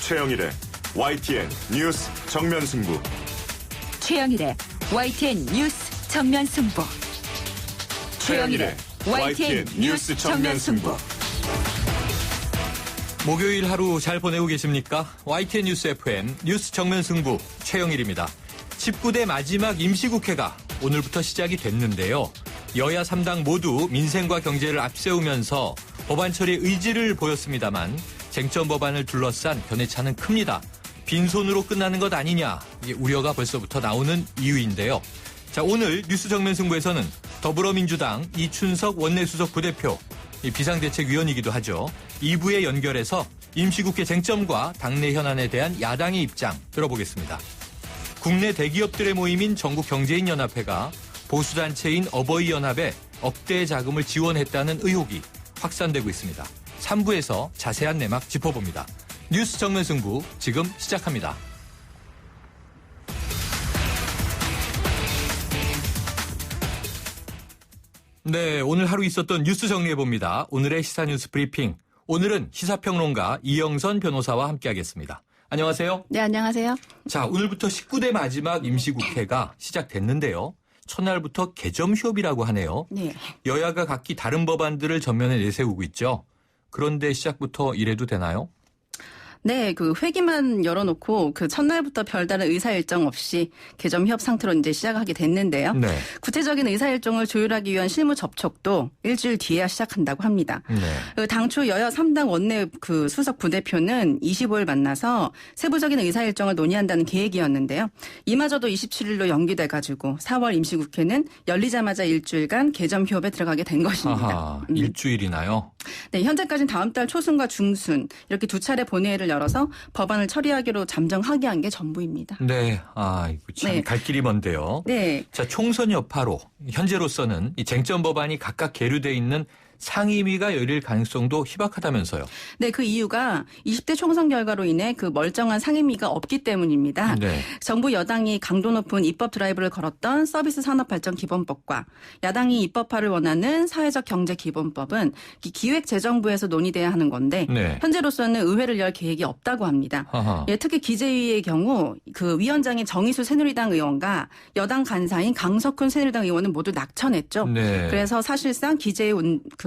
최영일의 YTN 뉴스 정면 승부. 최영일의 YTN 뉴스 정면 승부. 최영일의 YTN 뉴스 정면 승부. 목요일 하루 잘 보내고 계십니까? YTN 뉴스 FM 뉴스 정면 승부 최영일입니다. 19대 마지막 임시국회가 오늘부터 시작이 됐는데요. 여야 3당 모두 민생과 경제를 앞세우면서 법안 처리 의지를 보였습니다만 쟁점 법안을 둘러싼 견해차는 큽니다. 빈손으로 끝나는 것 아니냐, 이게 우려가 벌써부터 나오는 이유인데요. 자, 오늘 뉴스 정면 승부에서는 더불어민주당 이춘석 원내수석 부대표, 비상대책위원이기도 하죠. 2부에 연결해서 임시국회 쟁점과 당내 현안에 대한 야당의 입장 들어보겠습니다. 국내 대기업들의 모임인 전국경제인연합회가 보수단체인 어버이연합에 억대 자금을 지원했다는 의혹이 확산되고 있습니다. 3부에서 자세한 내막 짚어봅니다. 뉴스 정면 승부 지금 시작합니다. 네, 오늘 하루 있었던 뉴스 정리해봅니다. 오늘의 시사뉴스 브리핑. 오늘은 시사평론가 이영선 변호사와 함께하겠습니다. 안녕하세요. 네, 안녕하세요. 자, 오늘부터 19대 마지막 임시국회가 시작됐는데요. 첫날부터 개점 휴업이라고 하네요. 네. 여야가 각기 다른 법안들을 전면에 내세우고 있죠. 그런데 시작부터 이래도 되나요? 네, 그 회기만 열어놓고 그 첫날부터 별다른 의사 일정 없이 개점 휴업 상태로 이제 시작하게 됐는데요. 네. 구체적인 의사 일정을 조율하기 위한 실무 접촉도 일주일 뒤에야 시작한다고 합니다. 네. 당초 여야 3당 원내 그 수석 부대표는 25일 만나서 세부적인 의사 일정을 논의한다는 계획이었는데요. 이마저도 27일로 연기돼가지고 4월 임시국회는 열리자마자 일주일간 개점 휴업에 들어가게 된 것입니다. 아하, 일주일이나요? 네, 현재까지는 다음 달 초순과 중순 이렇게 두 차례 본회의를 열어서 법안을 처리하기로 잠정하게 한 게 전부입니다. 네, 이거 참 네. 갈 길이 먼데요. 네. 자, 총선 여파로 현재로서는 이 쟁점 법안이 각각 계류돼 있는 상임위가 열릴 가능성도 희박하다면서요. 네, 그 이유가 20대 총선 결과로 인해 그 멀쩡한 상임위가 없기 때문입니다. 네. 정부 여당이 강도 높은 입법 드라이브를 걸었던 서비스 산업발전 기본법과 야당이 입법화를 원하는 사회적 경제 기본법은 기획재정부에서 논의돼야 하는 건데 네. 현재로서는 의회를 열 계획이 없다고 합니다. 예, 특히 기재위의 경우 그 위원장인 정의수 새누리당 의원과 여당 간사인 강석훈 새누리당 의원은 모두 낙천했죠. 네. 그래서 사실상 기재위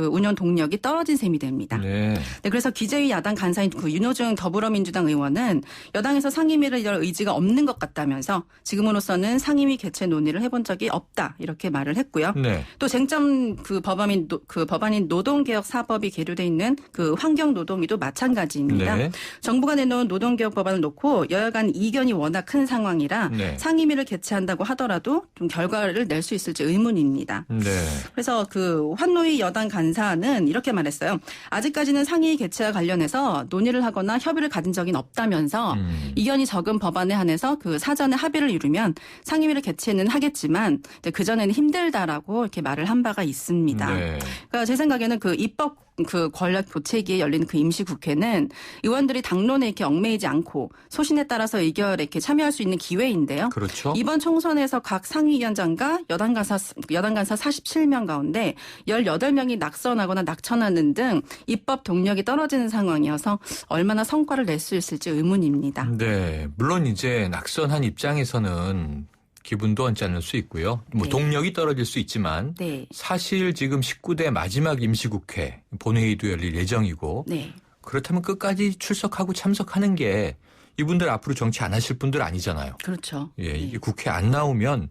운영 동력이 떨어진 셈이 됩니다. 네. 네, 그래서 기재위 야당 간사인 그 윤호중 더불어민주당 의원은 여당에서 상임위를 열 의지가 없는 것 같다면서 지금으로서는 상임위 개최 논의를 해본 적이 없다 이렇게 말을 했고요. 네. 또 쟁점 그 법안인 노동개혁 4법이 계류돼 있는 그 환경노동위도 마찬가지입니다. 네. 정부가 내놓은 노동개혁 법안을 놓고 여야 간 이견이 워낙 큰 상황이라 네. 상임위를 개최한다고 하더라도 좀 결과를 낼 수 있을지 의문입니다. 네. 그래서 그 환노위 여당 간사는 이렇게 말했어요. 아직까지는 상임위 개최와 관련해서 논의를 하거나 협의를 가진 적은 없다면서 이견이 적은 법안에 한해서 그 사전에 합의를 이루면 상임위를 개최는 하겠지만 그전에는 힘들다라고 이렇게 말을 한 바가 있습니다. 네. 그러니까 제 생각에는 그 입법 그 권력 교체기에 열린 그 임시국회는 의원들이 당론에 이렇게 얽매이지 않고 소신에 따라서 의결에 이렇게 참여할 수 있는 기회인데요. 그렇죠. 이번 총선에서 각 상위위원장과 여당 간사 47명 가운데 18명이 낙선하거나 낙천하는 등 입법 동력이 떨어지는 상황이어서 얼마나 성과를 낼 수 있을지 의문입니다. 네. 물론 이제 낙선한 입장에서는 기분도 언짢을 수 있고요. 뭐 네. 동력이 떨어질 수 있지만 네. 사실 지금 19대 마지막 임시국회 본회의도 열릴 예정이고 네. 그렇다면 끝까지 출석하고 참석하는 게 이분들 앞으로 정치 안 하실 분들 아니잖아요. 그렇죠. 예, 이게 네. 국회 안 나오면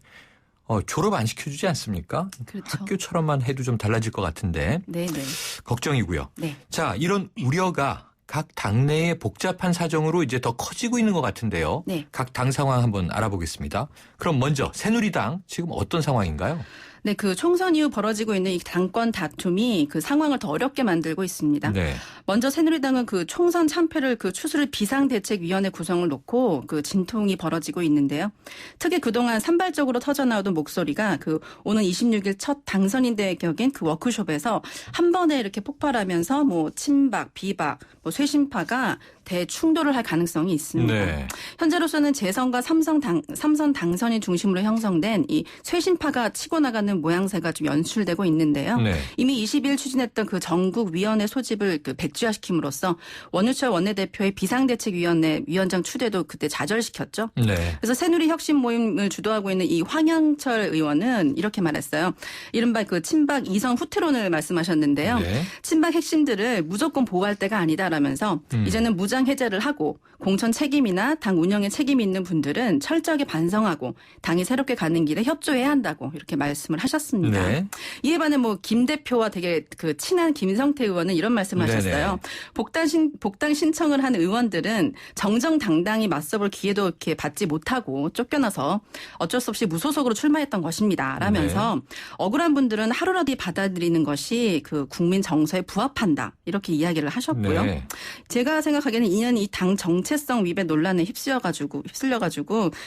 졸업 안 시켜주지 않습니까? 그렇죠. 학교처럼만 해도 좀 달라질 것 같은데 네, 네. 걱정이고요. 네. 자, 이런 우려가 각 당내의 복잡한 사정으로 이제 더 커지고 있는 것 같은데요. 네. 각 당 상황 한번 알아보겠습니다. 그럼 먼저 새누리당 지금 어떤 상황인가요? 네, 그 총선 이후 벌어지고 있는 이 당권 다툼이 그 상황을 더 어렵게 만들고 있습니다. 네. 먼저 새누리당은 그 총선 참패를 그 추스를 비상대책위원회 구성을 놓고 그 진통이 벌어지고 있는데요. 특히 그동안 산발적으로 터져나오던 목소리가 그 오는 26일 첫 당선인대 격인 그 워크숍에서 한 번에 이렇게 폭발하면서 뭐 친박, 비박, 뭐 쇄신파가 대충돌을 할 가능성이 있습니다. 네. 현재로서는 재선과 삼선 당선이 중심으로 형성된 이 쇄신파가 치고 나가는 모양새가 좀 연출되고 있는데요. 네. 이미 20일 추진했던 그 전국위원회 소집을 백지화시킴으로써 원유철 원내대표의 비상대책위원회 위원장 추대도 그때 좌절시켰죠. 네. 그래서 새누리 혁신 모임을 주도하고 있는 이 황영철 의원은 이렇게 말했어요. 이른바 그 친박 이성 후퇴론을 말씀하셨는데요. 네. 친박 핵심들을 무조건 보호할 때가 아니다라면서 이제는 무장 해제를 하고 공천 책임이나 당 운영에 책임이 있는 분들은 철저하게 반성하고 당이 새롭게 가는 길에 협조해야 한다고 이렇게 말씀을 하셨습니다. 네. 이에 반해 김 대표와 되게 그 친한 김성태 의원은 이런 말씀을 하셨어요. 복당 신청을 한 의원들은 정정당당히 맞서볼 기회도 이렇게 받지 못하고 쫓겨나서 어쩔 수 없이 무소속으로 출마했던 것입니다. 라면서 억울한 분들은 하루라도 받아들이는 것이 그 국민 정서에 부합한다. 이렇게 이야기를 하셨고요. 네. 제가 생각하기에는 2년 이 당 정체성 위배 논란에 휩쓸려가지고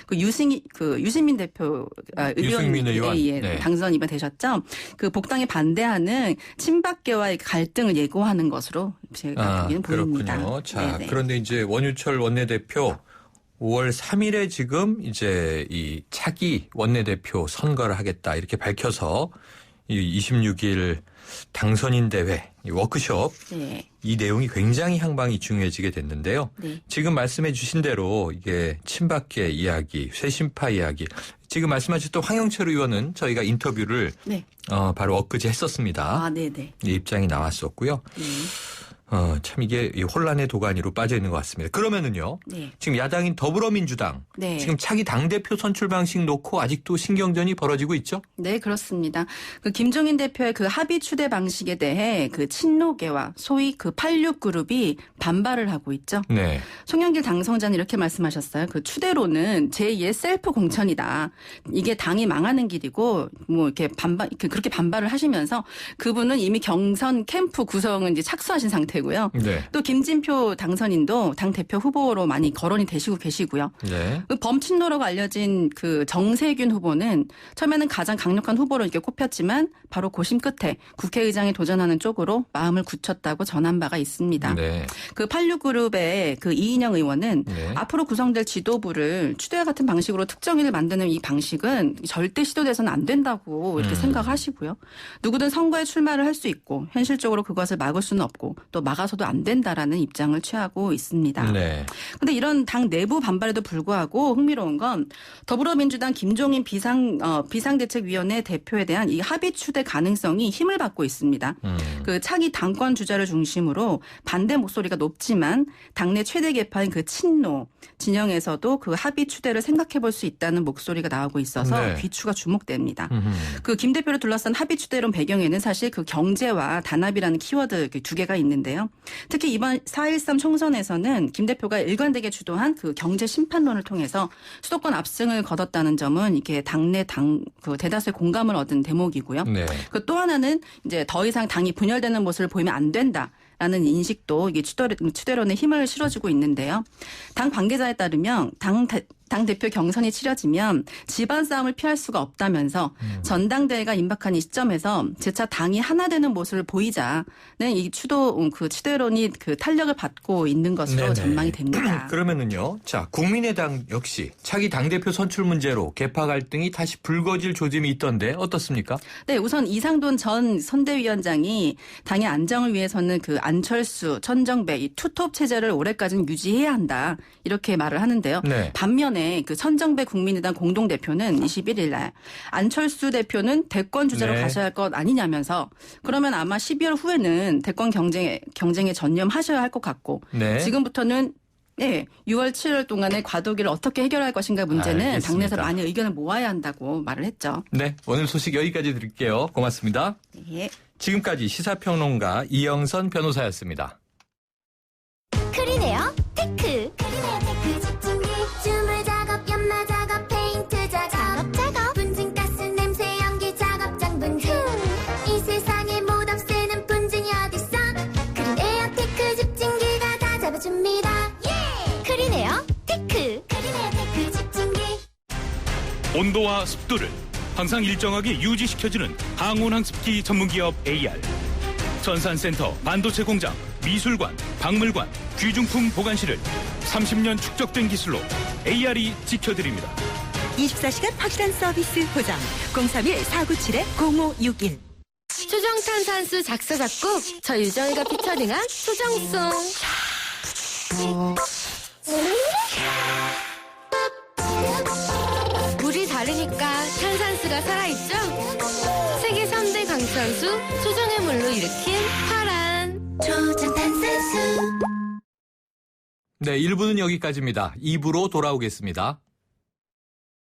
그 유시민 대표 유승민 의원 예, 당선 이번 되셨죠. 그 복당에 반대하는 친박계와의 갈등을 예고하는 것으로 제가 보기에는 보입니다. 그렇군요. 자, 네네. 그런데 이제 원유철 원내대표 5월 3일에 지금 이제 이 차기 원내대표 선거를 하겠다 이렇게 밝혀서 이 26일 당선인 대회 워크숍 네. 이 내용이 굉장히 향방이 중요해지게 됐는데요. 네. 지금 말씀해 주신 대로 이게 친박계 이야기, 쇄신파 이야기. 지금 말씀하셨던 황영철 의원은 저희가 인터뷰를 네. 바로 엊그제 했었습니다. 아, 네네. 이 입장이 나왔었고요. 네. 참 이게 혼란의 도가니로 빠져 있는 것 같습니다. 그러면은요. 네. 지금 야당인 더불어민주당 네. 지금 차기 당대표 선출 방식 놓고 아직도 신경전이 벌어지고 있죠? 네, 그렇습니다. 그 김종인 대표의 그 합의 추대 방식에 대해 그 친노계와 소위 그 86그룹이 반발을 하고 있죠. 네. 송영길 당선자는 이렇게 말씀하셨어요. 그 추대로는 제2의 셀프 공천이다. 이게 당이 망하는 길이고 뭐 이렇게 그렇게 반발을 하시면서 그분은 이미 경선 캠프 구성은 이제 착수하신 상태고요. 네. 또 김진표 당선인도 당 대표 후보로 많이 거론이 되시고 계시고요. 네. 그 범친노라고 알려진 그 정세균 후보는 처음에는 가장 강력한 후보로 이렇게 꼽혔지만 바로 고심 끝에 국회의장에 도전하는 쪽으로 마음을 굳혔다고 전한 바가 있습니다. 네. 그 86그룹의 그 이인영 의원은 네. 앞으로 구성될 지도부를 추대와 같은 방식으로 특정인을 만드는 이 방식은 절대 시도돼서는 안 된다고 이렇게 생각하시고요. 누구든 선거에 출마를 할 수 있고 현실적으로 그것을 막을 수는 없고 또 막아서도 안 된다라는 입장을 취하고 있습니다. 네. 그런데 이런 당 내부 반발에도 불구하고 흥미로운 건 더불어민주당 김종인 비상대책위원회 대표에 대한 이 합의 추대 가능성이 힘을 받고 있습니다. 그 차기 당권 주자를 중심으로 반대 목소리가 높지만 당내 최대 계파인 그 친노 진영에서도 그 합의 추대를 생각해 볼 수 있다는 목소리가 나오고 있어서 네. 귀추가 주목됩니다. 그 김 대표를 둘러싼 합의 추대론 배경에는 사실 그 경제와 단합이라는 키워드 두 개가 있는데요. 특히 이번 4.13 총선에서는 김 대표가 일관되게 주도한 그 경제 심판론을 통해서 수도권 압승을 거뒀다는 점은 이게 당내 그 대다수의 공감을 얻은 대목이고요. 네. 그 또 하나는 이제 더 이상 당이 분열되는 모습을 보이면 안 된다라는 인식도 이게 추대론에 힘을 실어주고 있는데요. 당 관계자에 따르면 당대표 경선이 치러지면 집안 싸움을 피할 수가 없다면서 전당대회가 임박한 이 시점에서 재차 당이 하나 되는 모습을 보이자는 이 추대론이 그 탄력을 받고 있는 것으로 네네. 전망이 됩니다. 그러면은요. 자, 국민의당 역시 차기 당대표 선출 문제로 계파 갈등이 다시 불거질 조짐이 있던데 어떻습니까? 네, 우선 이상돈 전 선대위원장이 당의 안정을 위해서는 그 안철수, 천정배 이 투톱 체제를 올해까지는 유지해야 한다. 이렇게 말을 하는데요. 네. 반면에 그 천정배 국민의당 공동대표는 21일 날 안철수 대표는 대권 주자로 네. 가셔야 할 것 아니냐면서 그러면 아마 12월 후에는 대권 경쟁에 전념하셔야 할 것 같고 네. 지금부터는 6월 7월 동안의 과도기를 어떻게 해결할 것인가 문제는 알겠습니다. 당내에서 많이 의견을 모아야 한다고 말을 했죠. 네. 오늘 소식 여기까지 드릴게요. 고맙습니다. 네. 지금까지 시사평론가 이영선 변호사였습니다. 크리네어 테크. 크리네어 테크 집중기 주물 작업 연마 작업 페인트 작업 분진가스 냄새 연기 작업장 분진 이 세상에 못 없애는 분진이 어딨어 크리네어 테크 집중기가 다 잡아줍니다. 예! 크리네어 테크. 크리네어 테크 집중기 온도와 습도를 항상 일정하게 유지시켜주는 항온항습기 전문기업 AR. 전산센터, 반도체 공장, 미술관, 박물관, 귀중품 보관실을 30년 축적된 기술로 AR이 지켜드립니다. 24시간 확실한 서비스 보장 031-497-0561 수정탄산수 작사 작곡 저 유정이가 피처링한 수정송. 물이 다르니까 탄산수가 살아있죠? 세계 3대 강천수 수정의 물로 일으킨 파란 초장탄산수. 네, 1부는 여기까지입니다. 2부로 돌아오겠습니다.